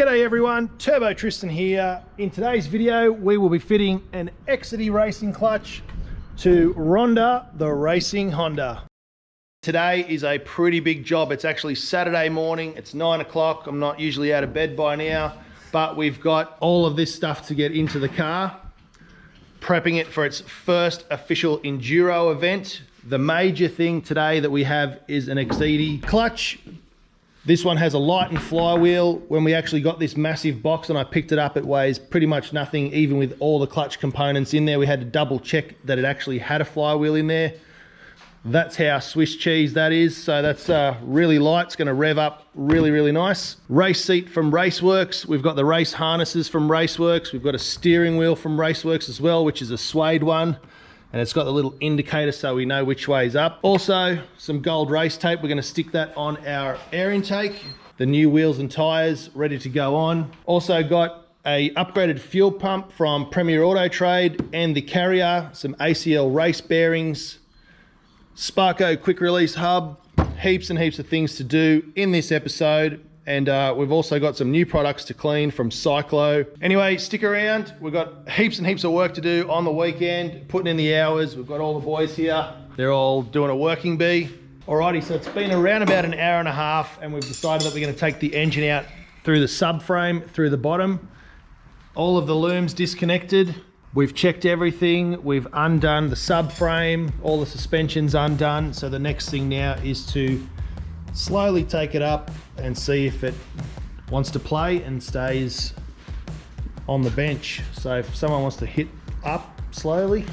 G'day everyone, Turbo Tristan here. In today's video, we will be fitting an Exedy racing clutch to RHONDA, the racing Honda. Today is a pretty big job. It's actually Saturday morning, it's 9 o'clock. I'm not usually out of bed by now, but we've got all of this stuff to get into the car, prepping it for its first official enduro event. The major thing today that we have is an Exedy clutch. This one has a Lighten flywheel. When we actually got this massive box and I picked it up, it weighs pretty much nothing, even with all the clutch components in there. We had to double check that it actually had a flywheel in there. That's how Swiss cheese that is. So that's really light. It's gonna rev up really nice. Race seat from RACEWORKS. We've got the race harnesses from RACEWORKS. We've got a steering wheel from RACEWORKS as well, which is a suede one. And it's got the little indicator so we know which way is up. Also, some gold race tape. We're gonna stick that on our air intake. The new wheels and tires ready to go on. Also got a upgraded fuel pump from Premier Auto Trade and the carrier, some ACL race bearings, Sparco quick release hub, heaps and heaps of things to do in this episode. And we've also got some new products to clean from Cyclo. Anyway, stick around. We've got heaps and heaps of work to do on the weekend, putting in the hours. We've got all the boys here. They're all doing a working bee. Alrighty, so it's been around about an hour and a half and we've decided that we're gonna take the engine out through the subframe, through the bottom. All of the looms disconnected. We've checked everything. We've undone the subframe, all the suspension's undone. So the next thing now is to slowly take it up and see if it wants to play and stays on the bench. So if someone wants to hit up slowly.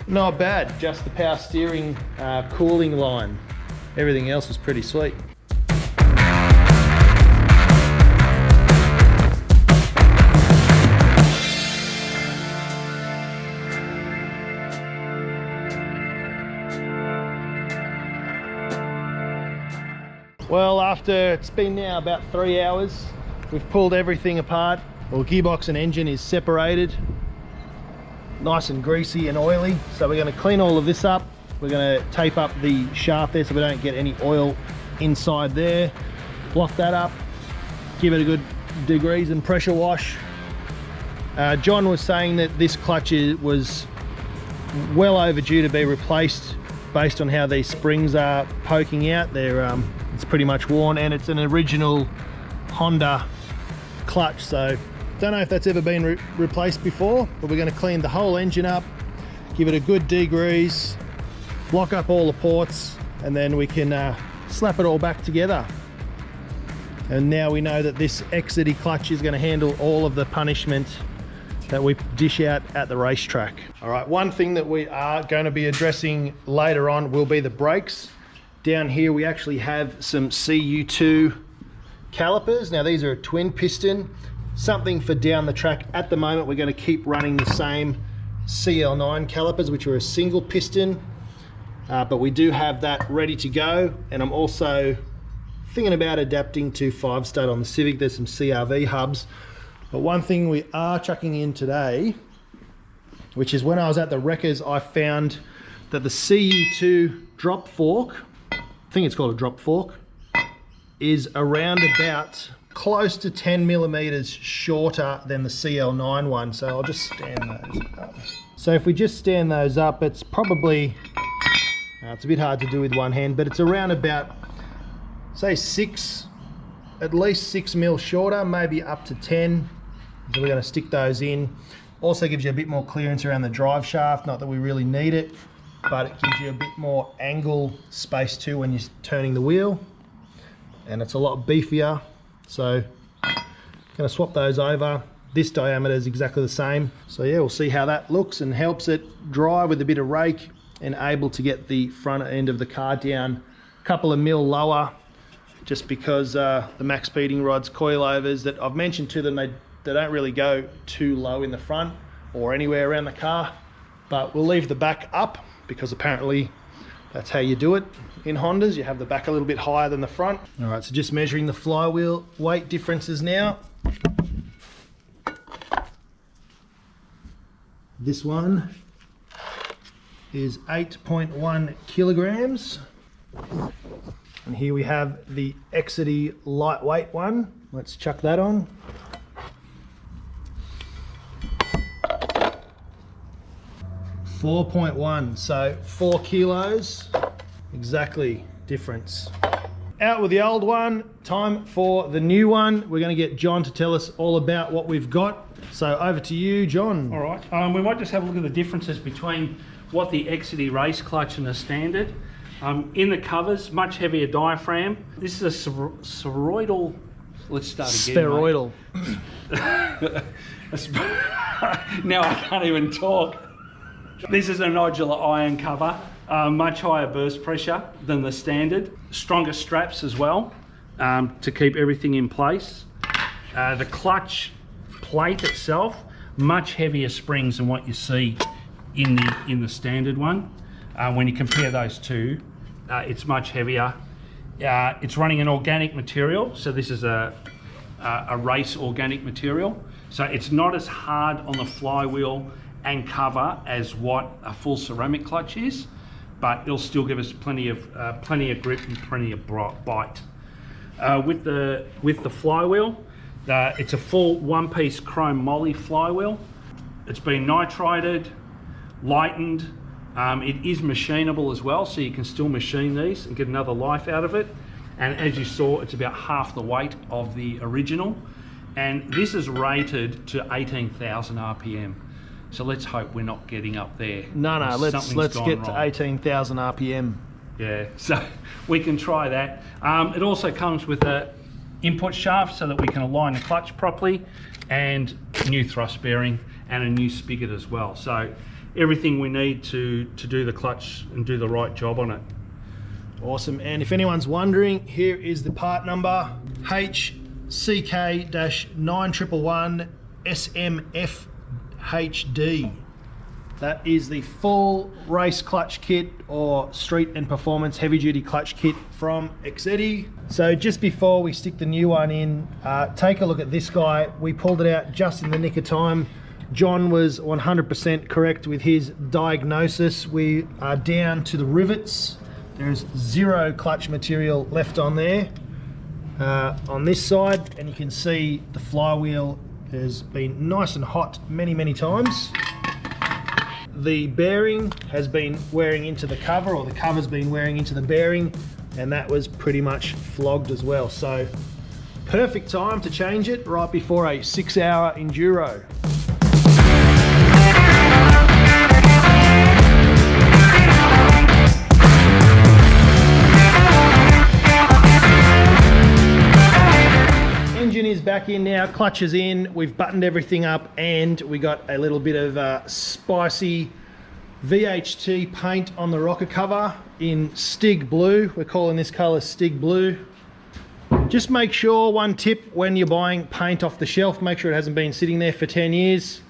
Not bad, just the power steering cooling line. Everything else was pretty sweet. Well, after it's been now about 3 hours, we've pulled everything apart. Well, gearbox and engine is separated. Nice and greasy and oily. So we're gonna clean all of this up. We're gonna tape up the shaft there so we don't get any oil inside there. Block that up, give it a good degrease and pressure wash. John was saying that this clutch was well overdue to be replaced based on how these springs are poking out. It's pretty much worn and it's an original Honda clutch. So don't know if that's ever been replaced before, but we're going to clean the whole engine up, give it a good degrease, block up all the ports, and then we can slap it all back together. And now we know that this Exedy clutch is going to handle all of the punishment that we dish out at the racetrack. All right, one thing that we are going to be addressing later on will be the brakes. Down here we actually have some CU2 calipers. Now these are a twin piston. Something for down the track. At the moment we're going to keep running the same CL9 calipers, which are a single piston, but we do have that ready to go. And I'm also thinking about adapting to 5-stud on the Civic. There's some CRV hubs, but one thing we are chucking in today, which is when I was at the wreckers, I found that the CU2 drop fork, I think it's called a drop fork, is around about close to 10 millimeters shorter than the CL9 one. So I'll just stand those up. So if we just stand those up, it's probably, it's a bit hard to do with one hand, but it's around about, say at least 6 mil shorter, maybe up to 10. So we're gonna stick those in. Also gives you a bit more clearance around the drive shaft, not that we really need it, but it gives you a bit more angle space too when you're turning the wheel. And it's a lot beefier. So gonna swap those over. This diameter is exactly the same. So yeah, we'll see how that looks and helps it drive with a bit of rake and able to get the front end of the car down a couple of mil lower, just because the max speeding rods, coilovers that I've mentioned to them, they don't really go too low in the front or anywhere around the car, but we'll leave the back up because apparently That's how you do it in Hondas. You have the back a little bit higher than the front. All right, so just measuring the flywheel weight differences now. This one is 8.1 kilograms. And here we have the Exedy lightweight one. Let's chuck that on. .1, so 4 kilos, exactly difference. Out with the old one, time for the new one. We're going to get John to tell us all about what we've got. So over to you, John. All right, we might just have a look at the differences between what the Exedy race clutch and the standard. In the covers, much heavier diaphragm. This is a spheroidal. Let's start again. Spheroidal. Now I can't even talk. This is a nodular iron cover, much higher burst pressure than the standard. Stronger straps as well to keep everything in place. The clutch plate itself, much heavier springs than what you see in the standard one. When you compare those two, it's much heavier. It's running an organic material, so this is a race organic material. So it's not as hard on the flywheel and cover as what a full ceramic clutch is, but it'll still give us plenty of grip and plenty of bite. With the flywheel, it's a full one-piece chrome moly flywheel. It's been nitrated, lightened. It is machinable as well, so you can still machine these and get another life out of it. And as you saw, it's about half the weight of the original. And this is rated to 18,000 RPM. So let's hope we're not getting up there. No, let's get to 18,000 RPM. Yeah, so we can try that. It also comes with a input shaft so that we can align the clutch properly, and new thrust bearing and a new spigot as well. So everything we need to do the clutch and do the right job on it. Awesome, and if anyone's wondering, here is the part number, HCK-9111 SMF HD. That is the full race clutch kit or street and performance heavy duty clutch kit from Exedy. So just before we stick the new one in, take a look at this guy. We pulled it out just in the nick of time. John was 100% correct with his diagnosis. We are down to the rivets. There's zero clutch material left on there on this side, and you can see the flywheel has been nice and hot many times. The bearing has been wearing into the cover, or the cover's been wearing into the bearing, and that was pretty much flogged as well. So perfect time to change it right before a 6-hour enduro. Engine is back in now, clutch is in, we've buttoned everything up, and we got a little bit of spicy VHT paint on the rocker cover in Stig Blue. We're calling this colour Stig Blue. Just make sure, one tip when you're buying paint off the shelf, make sure it hasn't been sitting there for 10 years.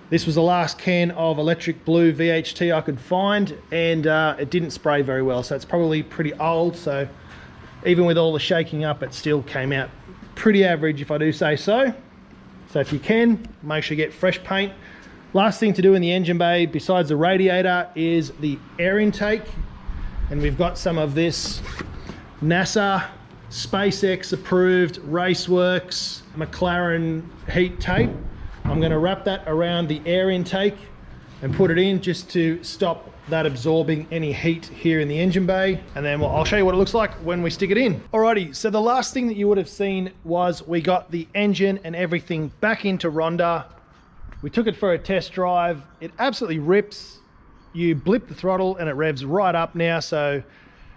This was the last can of electric blue VHT I could find, and it didn't spray very well, so it's probably pretty old. So even with all the shaking up, it still came out pretty average, if I do say so. So if you can, make sure you get fresh paint. Last thing to do in the engine bay besides the radiator is the air intake, and we've got some of this NASA SpaceX approved RACEWORKS McLaren heat tape. I'm going to wrap that around the air intake and put it in just to stop that absorbing any heat here in the engine bay, and then I'll show you what it looks like when we stick it in. Alrighty, so the last thing that you would have seen was we got the engine and everything back into RHONDA. We took it for a test drive. It absolutely rips. You blip the throttle and it revs right up now. So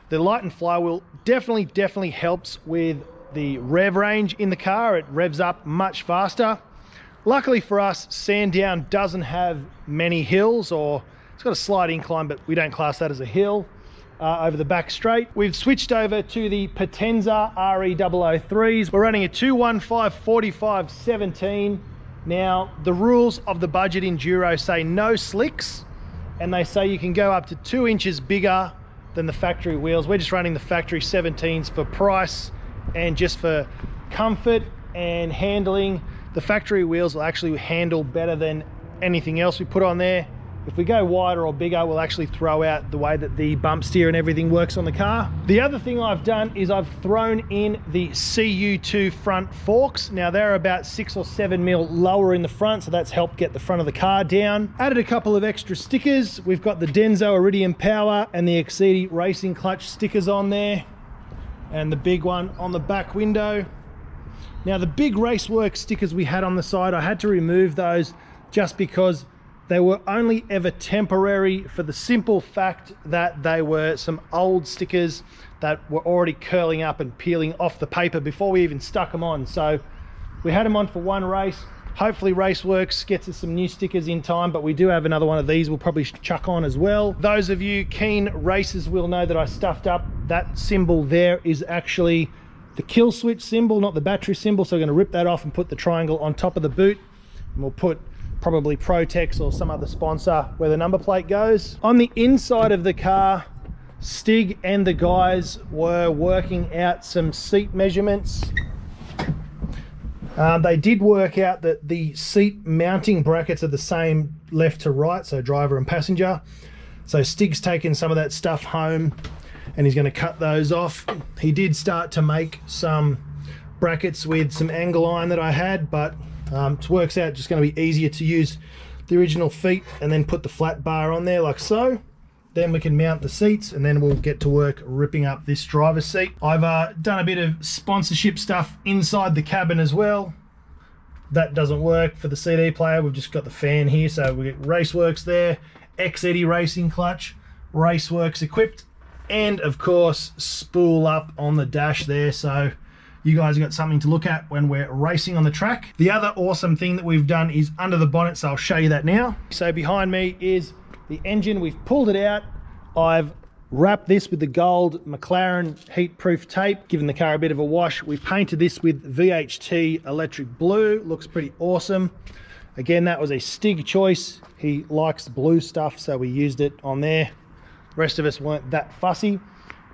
the lightened flywheel definitely helps with the rev range in the car. It revs up much faster. Luckily for us, Sandown doesn't have many hills, or it's got a slight incline, but we don't class that as a hill over the back straight. We've switched over to the Potenza RE003s. We're running a 215/45/17. Now, the rules of the budget enduro say no slicks, and they say you can go up to 2 inches bigger than the factory wheels. We're just running the factory 17s for price and just for comfort and handling. The factory wheels will actually handle better than anything else we put on there. If we go wider or bigger, we'll actually throw out the way that the bump steer and everything works on the car. The other thing I've done is I've thrown in the CU2 front forks. Now they're about 6 or 7 mil lower in the front, so that's helped get the front of the car down. Added a couple of extra stickers. We've got the Denso Iridium Power and the Exedy Racing Clutch stickers on there, and the big one on the back window. Now the big RACEWORKS stickers we had on the side, I had to remove those just because they were only ever temporary, for the simple fact that they were some old stickers that were already curling up and peeling off the paper before we even stuck them on. So we had them on for one race. Hopefully RACEWORKS gets us some new stickers in time, but we do have another one of these we'll probably chuck on as well. Those of you keen racers will know that I stuffed up. That symbol there is actually the kill switch symbol, not the battery symbol. So we're going to rip that off and put the triangle on top of the boot, and we'll put probably PROTEX or some other sponsor where the number plate goes. On the inside of the car, Stig and the guys were working out some seat measurements. They did work out that the seat mounting brackets are the same left to right, so driver and passenger. So Stig's taken some of that stuff home and he's going to cut those off. He did start to make some brackets with some angle iron that I had, but it works out just going to be easier to use the original feet and then put the flat bar on there like so. Then we can mount the seats and then we'll get to work ripping up this driver's seat. I've done a bit of sponsorship stuff inside the cabin as well. That doesn't work for the CD player. We've just got the fan here, so we get RACEWORKS there, Exedy Racing Clutch, RACEWORKS equipped, and of course spool up on the dash there, so you guys have got something to look at when we're racing on the track. The other awesome thing that we've done is under the bonnet, so I'll show you that now. So behind me is the engine. We've pulled it out. I've wrapped this with the gold McLaren heat-proof tape, given the car a bit of a wash. We painted this with VHT electric blue. Looks pretty awesome. Again, that was a Stig choice. He likes blue stuff, so we used it on there. The rest of us weren't that fussy.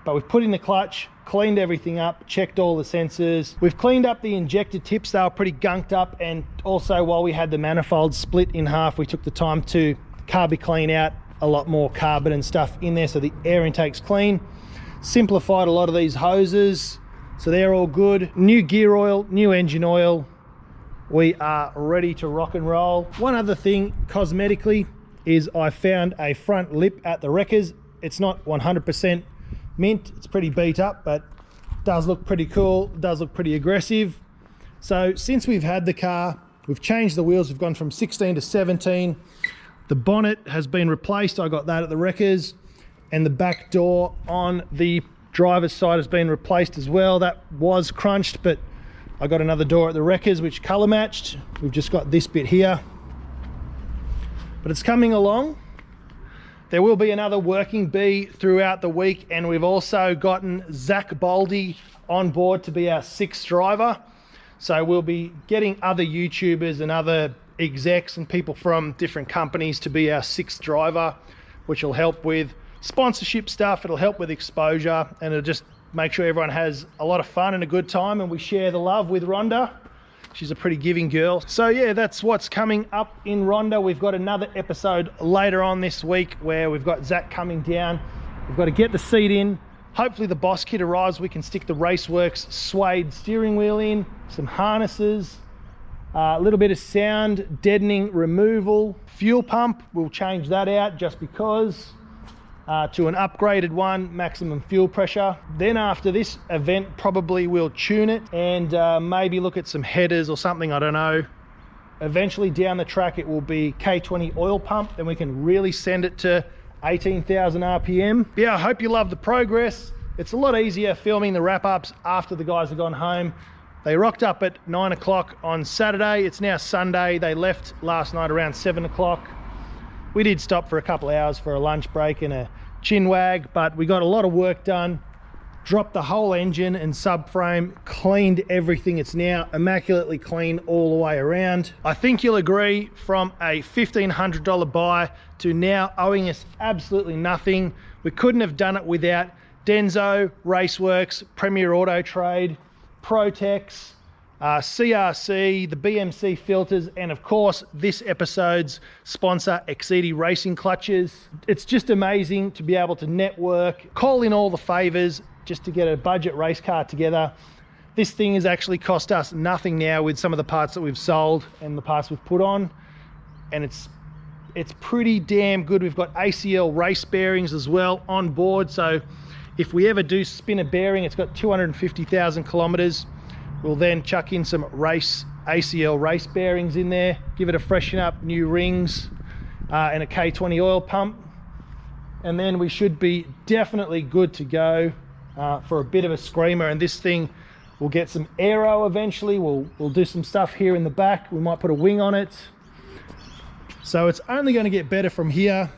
But we've put in the clutch, cleaned everything up, checked all the sensors. We've cleaned up the injector tips. They were pretty gunked up, and also while we had the manifold split in half, we took the time to carby clean out a lot more carbon and stuff in there so the air intake's clean. Simplified a lot of these hoses, so they're all good. New gear oil, new engine oil. We are ready to rock and roll. One other thing cosmetically is I found a front lip at the wreckers. It's not 100% mint, it's pretty beat up, but does look pretty cool, does look pretty aggressive. So since we've had the car, we've changed the wheels. We've gone from 16 to 17. The bonnet has been replaced. I got that at the wreckers, and the back door on the driver's side has been replaced as well. That was crunched, but I got another door at the wreckers which color matched. We've just got this bit here, but it's coming along. There will be another working bee throughout the week, and we've also gotten Zach Boldy on board to be our 6th driver. So we'll be getting other YouTubers and other execs and people from different companies to be our 6th driver, which will help with sponsorship stuff. It'll help with exposure, and it'll just make sure everyone has a lot of fun and a good time, and we share the love with RHONDA. She's a pretty giving girl. So yeah, that's what's coming up in RHONDA. We've got another episode later on this week where we've got Zach coming down. We've got to get the seat in. Hopefully the boss kit arrives. We can stick the RACEWORKS suede steering wheel in, some harnesses, a little bit of sound deadening removal. Fuel pump, we'll change that out just because. To an upgraded one, maximum fuel pressure. Then after this event, probably we'll tune it and maybe look at some headers or something, I don't know. Eventually down the track it will be K20 oil pump, then we can really send it to 18,000 RPM. Yeah, I hope you love the progress. It's a lot easier filming the wrap-ups after the guys have gone home. They rocked up at 9 o'clock on Saturday. It's now Sunday. They left last night around 7 o'clock. We did stop for a couple of hours for a lunch break and a chin wag, but we got a lot of work done. Dropped the whole engine and subframe, cleaned everything. It's now immaculately clean all the way around. I think you'll agree, from a $1,500 buy to now owing us absolutely nothing, We couldn't have done it without Denso, RACEWORKS, Premier Auto Trade, PROTEX, CRC, the BMC filters, and of course this episode's sponsor, Exedy Racing Clutches. It's just amazing to be able to network, call in all the favors just to get a budget race car together. This thing has actually cost us nothing now with some of the parts that we've sold and the parts we've put on, and it's pretty damn good. We've got ACL race bearings as well on board, so if we ever do spin a bearing, it's got 250,000 kilometers. We'll then chuck in some ACL race bearings in there, give it a freshen up, new rings, and a K20 oil pump. And then we should be definitely good to go for a bit of a screamer. And this thing will get some aero eventually. We'll do some stuff here in the back. We might put a wing on it. So it's only going to get better from here.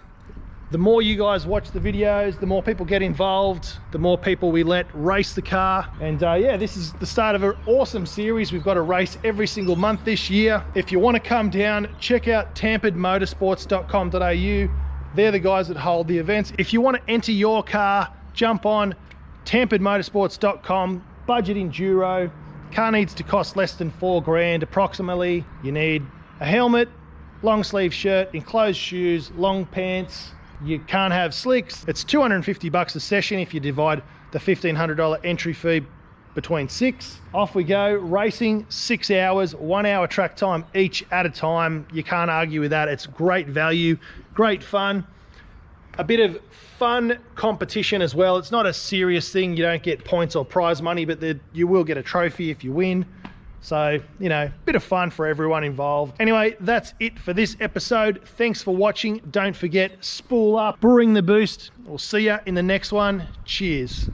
The more you guys watch the videos, the more people get involved, the more people we let race the car. And yeah, this is the start of an awesome series. We've got a race every single month this year. If you want to come down, check out tamperedmotorsports.com.au. They're the guys that hold the events. If you want to enter your car, jump on tamperedmotorsports.com, budget enduro. Car needs to cost less than $4,000 approximately. You need a helmet, long sleeve shirt, enclosed shoes, long pants. You can't have slicks. It's $250 a session if you divide the $1,500 entry fee between 6. Off we go, racing 6 hours, 1 hour track time each at a time. You can't argue with that. It's great value, great fun. A bit of fun competition as well. It's not a serious thing. You don't get points or prize money, but you will get a trophy if you win. So, you know, bit of fun for everyone involved. Anyway, that's it for this episode. Thanks for watching. Don't forget, spool up, bring the boost. We'll see you in the next one. Cheers.